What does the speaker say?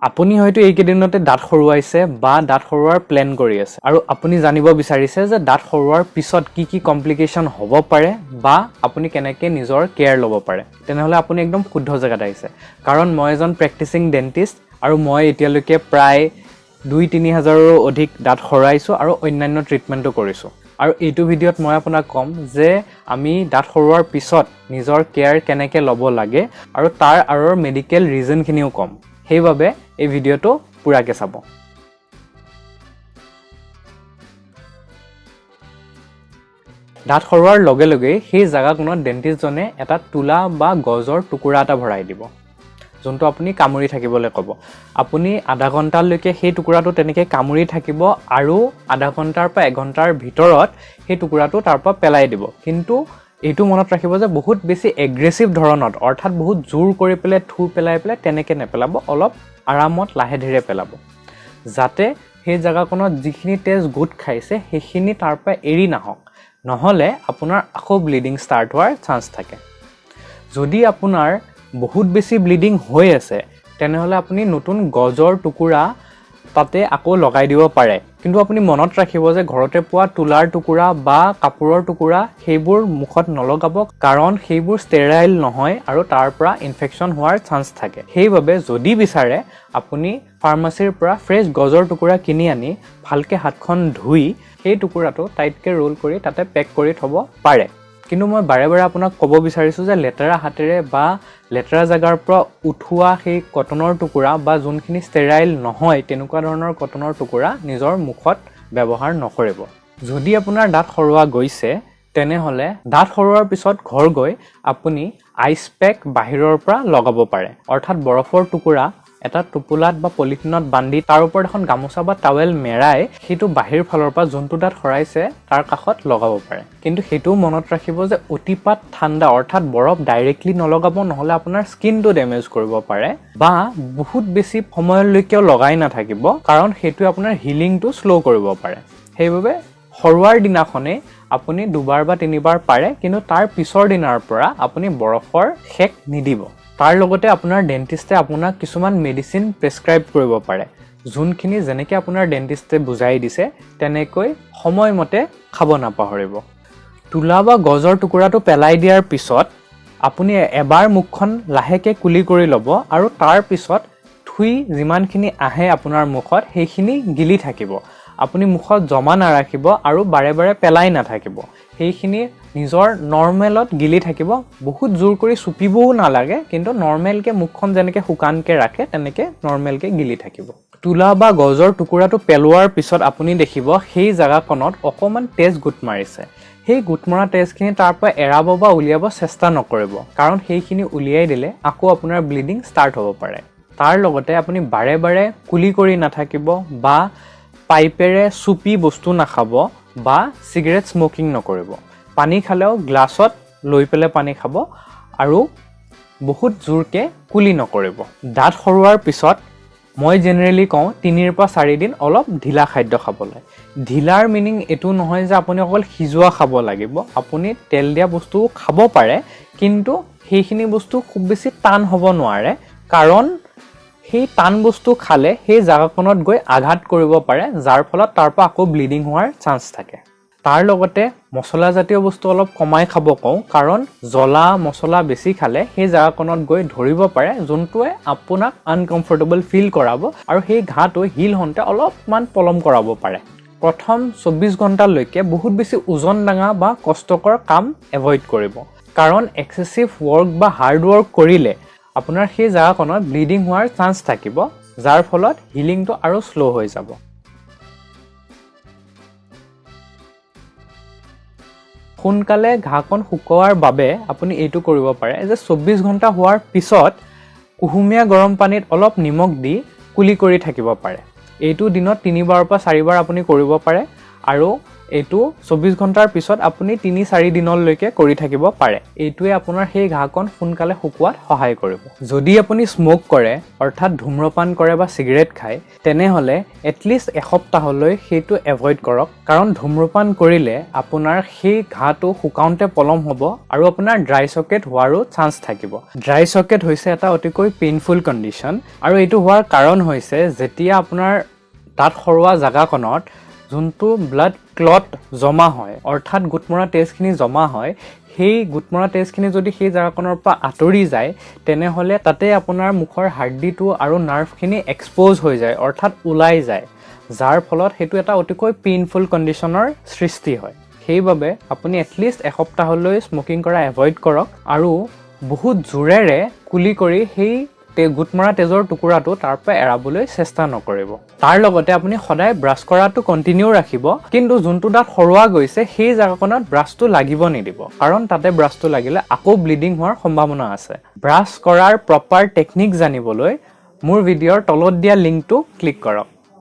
আপুনি হয়তো এইকেইদিনতে দাঁত সৰুৱাইছে বা দাঁত সৰুৱাৰ প্লেন কৰি আছে আৰু আপুনি জানিব বিচাৰিছে যে দাঁত সৰুৱাৰ পিছত কি কমপ্লিকেশ্যন হ'ব পাৰে বা আপুনি কেনেকৈ নিজৰ কেয়াৰ ল'ব পাৰে তেনেহ'লে আপুনি একদম শুদ্ধ জেগাত আহিছে কাৰণ মই এজন প্ৰেক্টিচিং ডেণ্টিষ্ট আৰু মই এতিয়ালৈকে প্ৰায় 2-3 হাজাৰৰো অধিক দাঁত সৰুৱাইছোঁ আৰু অন্যান্য ট্ৰিটমেণ্টো কৰিছোঁ আৰু এইটো ভিডিঅ'ত মই আপোনাক ক'ম যে আমি দাঁত সৰুৱাৰ পিছত নিজৰ কেয়াৰ কেনেকৈ ল'ব লাগে আৰু তাৰ আঁৰৰ মেডিকেল ৰিজনখিনিও ক'ম সেইবাবে এই ভিডিঅ'টো পুৰাকৈ চাব দাঁত সৰোৱাৰ লগে লগে সেই জাগাখনত ডেণ্টিষ্টজনে এটা তুলা বা গজৰ টুকুৰা এটা ভৰাই দিব যোনটো আপুনি কামুৰি থাকিবলৈ ক'ব আপুনি আধা ঘণ্টালৈকে সেই টুকুৰাটো তেনেকৈ কামুৰি থাকিব আৰু আধা ঘণ্টাৰ পৰা 1 ঘণ্টাৰ ভিতৰত সেই টুকুৰাটো তাৰ পৰা পেলাই দিব কিন্তু এইটো মনত ৰাখিব যে বহুত বেছি এগ্ৰেছিভ ধৰণত অৰ্থাৎ বহুত জোৰ কৰি পেলাই পেলাই তেনেকৈ নেপেলাব অলপ আৰামত লাহে ধীৰে পেলাব যাতে সেই জাগাখনত যিখিনি তেজ গোট খাইছে সেইখিনি তাৰ পৰা এৰি নাহক নহলে আপোনাৰ আকৌ ব্লিডিং ষ্টাৰ্ট হোৱাৰ চান্স থাকে যদি আপোনাৰ বহুত বেছি ব্লিডিং হৈ আছে তেনেহলে আপুনি নতুন গজৰ টুকুৰা তাতে আকৌ লগাই দিব পাৰে কিন্তু আপুনি মনত ৰাখিব যে ঘৰতে পোৱা তুলাৰ টুকুৰা বা কাপোৰৰ টুকুৰা সেইবোৰ মুখত নলগাব কাৰণ সেইবোৰ ষ্টেৰাইল নহয় আৰু তাৰ পৰা ইনফেকচন হোৱাৰ চান্স থাকে সেইবাবে যদি বিচাৰে আপুনি ফাৰ্মাসীৰ পৰা ফ্ৰেছ গজৰ টুকুৰা কিনি আনি ভালকে হাতখন ধুই সেই টুকুৰাটো টাইটকে ৰোল কৰি তাতে পেক কৰি থব পাৰে কিন্তু মই বাৰে বাৰে আপোনাক ক'ব বিচাৰিছোঁ যে লেতেৰা হাতেৰে বা লেতেৰা জাগাৰ পৰা উঠোৱা সেই কটনৰ টুকুৰা বা যোনখিনি ষ্টেৰাইল নহয় তেনেকুৱা ধৰণৰ কটনৰ টুকুৰা নিজৰ মুখত ব্যৱহাৰ নকৰিব যদি আপোনাৰ দাঁত সৰোৱা গৈছে তেনেহলে দাঁত সৰোৱাৰ পিছত ঘৰ গৈ আপুনি আইচ পেক বাহিৰৰ পৰা লগাব পাৰে অৰ্থাৎ বৰফৰ টুকুৰা এটা টোপোলাত বা পলিথিনত বান্ধি তাৰ ওপৰত এখন গামোচা বা টাৱেল মেৰাই সেইটো বাহিৰ ফালৰ পৰা যোনটো দাঁত সৰাইছে তাৰ কাষত লগাব পাৰে কিন্তু সেইটো মনত ৰাখিব যে অতিপাত ঠাণ্ডা অৰ্থাৎ বৰফ ডাইৰেক্টলি নলগাব নহলে আপোনাৰ স্কিনটো ডেমেজ কৰিব পাৰে বা বহুত বেছি সময়লৈকে লগাই নাথাকিব কাৰণ সেইটো আপোনাৰ হিলিংটো স্লো কৰিব পাৰে সেইবাবে সৰোৱাৰ দিনাখনে আপুনি 2বাৰ বা 3বাৰ পাৰে কিন্তু তাৰ পিছৰ দিনাৰ পৰা আপুনি বৰফৰ শেক নিদিব তাৰ লগতে আপোনাৰ ডেন্টিস্টে আপোনাক কিছুমান মেডিচিন প্ৰেছক্ৰাইব কৰিব পাৰে যোনখিনি যেনেকৈ আপোনাৰ ডেন্টিস্টে বুজাই দিছে তেনেকৈ সময়মতে খাব নাপাহৰিব তুলা বা গজৰ টুকুৰাটো পেলাই দিয়াৰ পিছত আপুনি এবাৰ মুখখন লাহেকে কুলি কৰি ল'ব আৰু তাৰ পিছত থুই যিমানখিনি আহে আপোনাৰ মুখত সেইখিনি গিলি থাকিব আপুনি মুখত জমা নাৰাখিব আৰু বাৰে বাৰে পেলাই নাথাকিব সেইখিনি নিজৰ নৰ্মেলত গিলি থাকিব বহুত জোৰ কৰি চুপিবও নালাগে কিন্তু নৰ্মেলকে মুখখন যেনেকৈ শুকানকে ৰাখে তেনেকৈ নৰ্মেলকে গিলি থাকিব তুলা বা গজৰ টুকুৰাটো পেলোৱাৰ পিছত আপুনি দেখিব সেই জাগাখনত অকমান তেজ গোট মাৰিছে সেই গোটমৰা তেজখিনি তাৰ পৰা এৰাব বা উলিয়াব চেষ্টা নকৰিব কাৰণ সেইখিনি উলিয়াই দিলে আকৌ আপোনাৰ ব্লিডিং ষ্টাৰ্ট হ'ব পাৰে তাৰ লগতে আপুনি বাৰে বাৰে কুলি কৰি নাথাকিব বা পাইপেৰে চুপি বস্তু নাখাব বা সিগাৰেট স্মোকিং নকৰিব পানী খালেও গ্লাছত লৈ পেলাই পানী খাব আৰু বহুত জোৰকে কুলি নকৰিব দাঁত সৰোৱাৰ পিছত মই জেনেৰেলি কওঁ 3 পৰা 4 দিন অলপ ঢিলা খাদ্য খাবলৈ ঢিলাৰ মিনিং এটো নহয় যে আপুনি অকল সিজোৱা খাব লাগিব আপুনি তেল দিয়া বস্তু খাব পাৰে কিন্তু সেইখিনি বস্তু খুব বেছি টান হ'ব নোৱাৰে কাৰণ সেই টান বস্তু খালে সেই জাগাখনত গৈ আঘাত কৰিব পাৰে যাৰ ফলত তাৰ পৰা আকৌ ব্লিডিং হোৱাৰ চান্স থাকে তাৰ লগতে মছলা জাতীয় বস্তু অলপ কমাই খাব কওঁ কাৰণ জ্বলা মছলা বেছি খালে সেই জাগাখনত গৈ ধৰিব পাৰে যোনটোৱে আপোনাক আনকমফৰ্টেবল ফিল কৰাব আৰু সেই ঘাটো হিল হওঁতে অলপমান পলম কৰাব পাৰে প্ৰথম 24 ঘণ্টালৈকে বহুত বেছি ওজন ডাঙা বা কষ্টকৰ কাম এভয়েড কৰিব কাৰণ এক্সেসিভ ওয়াৰ্ক বা হাৰ্ড ওয়াৰ্ক কৰিলে আপোনাৰ সেই জাগাখনত ব্লিডিং হোৱাৰ চান্স থাকিব যাৰ ফলত হিলিংটো আৰু স্লো হৈ যাব সোনকালে ঘাখন শুকোৱাৰ বাবে আপুনি এইটো কৰিব পাৰে যে 24 ঘণ্টা হোৱাৰ পিছত কুহুমীয়া গৰম পানীত অলপ নিমখ দি কুলি কৰি থাকিব পাৰে এইটো দিনত 3বাৰ পৰা 4বাৰ আপুনি কৰিব পাৰে আৰু এইটো 24 ঘণ্টাৰ পিছত আপুনি 3-4 দিনলৈকে কৰি থাকিব পাৰে এইটোৱে আপোনাৰ সেই ঘাঁকণ সোনকালে শুকুৱাত সহায় কৰিব যদি আপুনি স্মোক কৰে অৰ্থাৎ ধূম্ৰপান কৰে বা সিগাৰেট খায় তেনেহলে এটলিষ্ট এসপ্তাহলৈ সেইটো এভয়েড কৰক কাৰণ ধূম্ৰপান কৰিলে আপোনাৰ সেই ঘাঁটো শুকাওঁতে পলম হ'ব আৰু আপোনাৰ ড্ৰাই সকেট হোৱাৰো চান্স থাকিব ড্ৰাই সকেট হৈছে এটা অতিকৈ পেইনফুল কণ্ডিশ্যন আৰু এইটো হোৱাৰ কাৰণ হৈছে যেতিয়া আপোনাৰ দাঁত সৰোৱা জাগাকণত যোনটো ব্লাড ক্লট জমা হয় অৰ্থাৎ গুটমৰা তেজখিনি জমা হয় সেই গুটমৰা তেজখিনি যদি সেই জাগাকণৰ পৰা আঁতৰি যায় তেনেহলে তাতে আপোনাৰ মুখৰ হাৰ্ডিটো আৰু নাৰ্ভখিনি এক্সপ'জ হৈ যায় অৰ্থাৎ ওলাই যায় যাৰ ফলত সেইটো এটা অতিকৈ পেইনফুল কণ্ডিশ্যনৰ সৃষ্টি হয় সেইবাবে আপুনি এটলিষ্ট এসপ্তাহলৈ স্মোকিং কৰা এভয়েড কৰক আৰু বহুত জোৰেৰে কুলি কৰি সেই গুটমৰা তেজৰ টুকুৰাটো তাৰ পৰা এৰাবলৈ চেষ্টা নকৰিব তাৰ লগতে আপুনি সদায় ব্ৰাছ কৰাটো কন্টিনিউ ৰাখিব কিন্তু যোনটো দাঁত সৰোৱা গৈছে সেই জাগাকণত ব্ৰাছটো লাগিব নিদিব কাৰণ তাতে ব্ৰাছটো লাগিলে আকৌ ব্লিডিং হোৱাৰ সম্ভাৱনা আছে ব্ৰাছ কৰাৰ প্ৰপাৰ টেকনিক জানিবলৈ মোৰ ভিডিঅ'ৰ তলত দিয়া লিংকটো ক্লিক কৰক